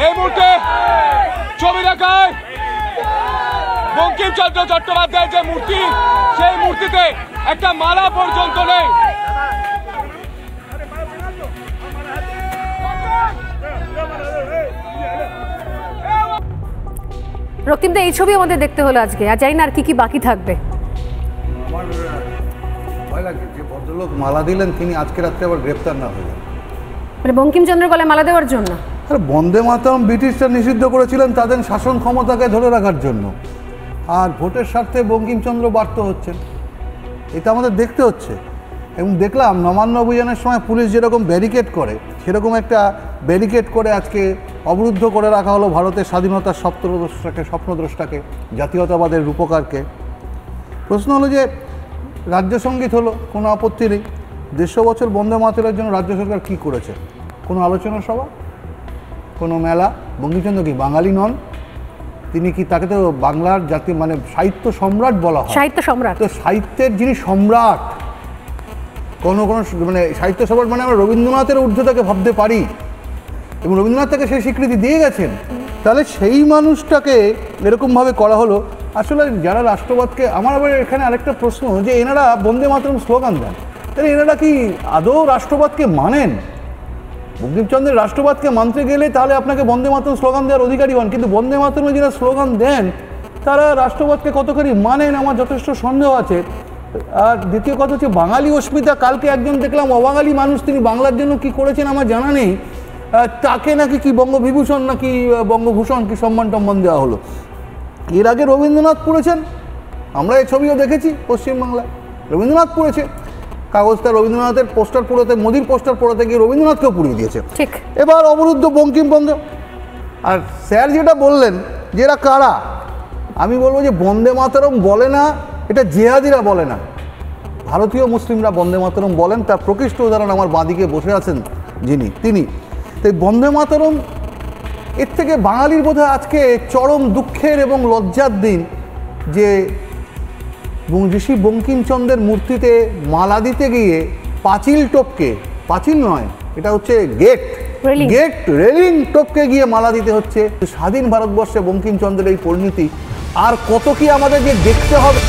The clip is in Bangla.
এই মুহূর্তে ছবি দেখায় বঙ্কিমচন্দ্র চট্টোপাধ্যায়ের যে মূর্তি, সেই মূর্তিতে একটা মালা পর্যন্ত নেই। রক্তিমদা, এই ছবি আমাদের দেখতে হলো আজকে, আর জানি না আর কি কি বাকি থাকবে। আমার ভয় লাগে যে ভদ্রলোক মালা দিলেন তিনি আজকে রাত্রে আবার গ্রেপ্তার না হয়ে যান। মানে বঙ্কিমচন্দ্র গলায় মালা দেওয়ার জন্য? আর বন্দে মাতরম ব্রিটিশরা নিষিদ্ধ করেছিলেন তাদের শাসন ক্ষমতাকে ধরে রাখার জন্য, আর ভোটের স্বার্থে বঙ্কিমচন্দ্র ব্যর্থ হচ্ছেন, এটা আমাদের দেখতে হচ্ছে। এবং দেখলাম নবান্ন অভিযানের সময় পুলিশ যেরকম ব্যারিকেড করে, সেরকম একটা ব্যারিকেড করে আজকে অবরুদ্ধ করে রাখা হলো ভারতের স্বাধীনতার স্বপ্নদ্রষ্টাকে, জাতীয়তাবাদের রূপকারকে। প্রশ্ন হলো যে রাজ্য সঙ্গীত হলো, কোনো আপত্তি নেই। 150 বছর বন্দে মাতরমের জন্য রাজ্য সরকার কী করেছে? কোনো আলোচনা সভা, কোনো মেলা? বঙ্কিমচন্দ্র কি বাঙালি নন? তিনি কি, তাকে তো বাংলার জাতীয় মানে সাহিত্য সম্রাট বলা হয়। সাহিত্য সম্রাট তো সাহিত্যের যিনি সম্রাট, কোনো মানে সাহিত্য সম্রাট মানে আমরা রবীন্দ্রনাথের ঊর্ধ্বে তাকে ভাবতে পারি, এবং রবীন্দ্রনাথ তাকে সেই স্বীকৃতি দিয়ে গেছেন। তাহলে সেই মানুষটাকে এরকমভাবে করা হলো। আসলে যারা রাষ্ট্রবাদকে, আমার আবার এখানে আরেকটা প্রশ্ন, যে এনারা বন্দে মাতরম স্লোগান দেন, তাহলে এনারা কি আদৌ রাষ্ট্রবাদকে মানেন? বঙ্কিমচন্দ্রের রাষ্ট্রবাদকে মানতে গেলে তাহলে আপনাকে বন্দে মাতরম স্লোগান দেওয়ার অধিকারী হন, কিন্তু বন্দে মাতরমে যারা স্লোগান দেন তারা রাষ্ট্রবাদকে কতখানি মানেন আমার যথেষ্ট সন্দেহ আছে। আর দ্বিতীয় কথা হচ্ছে বাঙালি অস্মিতা। কালকে একজন দেখলাম অবাঙালি মানুষ, তিনি বাংলার জন্য কি করেছেন আমার জানা নেই, তাকে নাকি কি বঙ্গবিভূষণ নাকি বঙ্গভূষণ কি সম্মান টম্মান দেওয়া হলো। এর আগে রবীন্দ্রনাথ পড়েছেন, আমরা এই ছবিও দেখেছি পশ্চিমবাংলায়, রবীন্দ্রনাথ পড়েছে কাগজটা, রবীন্দ্রনাথের পোস্টার পড়াতে, মোদির পোস্টার পড়াতে গিয়ে রবীন্দ্রনাথকেও পুড়িয়ে দিয়েছে। ঠিক। এবার অবরুদ্ধ বঙ্কিমচন্দ্র। আর স্যার যেটা বললেন যে এরা কারা, আমি বলবো যে বন্দে মাতরম বলে না, এটা জেহাদিরা বলে না, ভারতীয় মুসলিমরা বন্দে মাতরম বলেন। তার প্রকৃষ্ট উদাহরণ আমার বাঁদিকে বসে আছেন তিনি। তাই বন্দে মাতরম, এর থেকে বাঙালির বোধহয় আজকে চরম দুঃখের এবং লজ্জার দিন যে ঋষি বঙ্কিমচন্দ্রের মূর্তিতে মালা দিতে গিয়ে পাঁচিল টপকে, পাঁচিল নয় এটা হচ্ছে রেলিং টপকে গিয়ে মালা দিতে হচ্ছে। স্বাধীন ভারতবর্ষে বঙ্কিমচন্দ্রের এই পরিণতি আর কত কি আমাদের যে দেখতে হবে।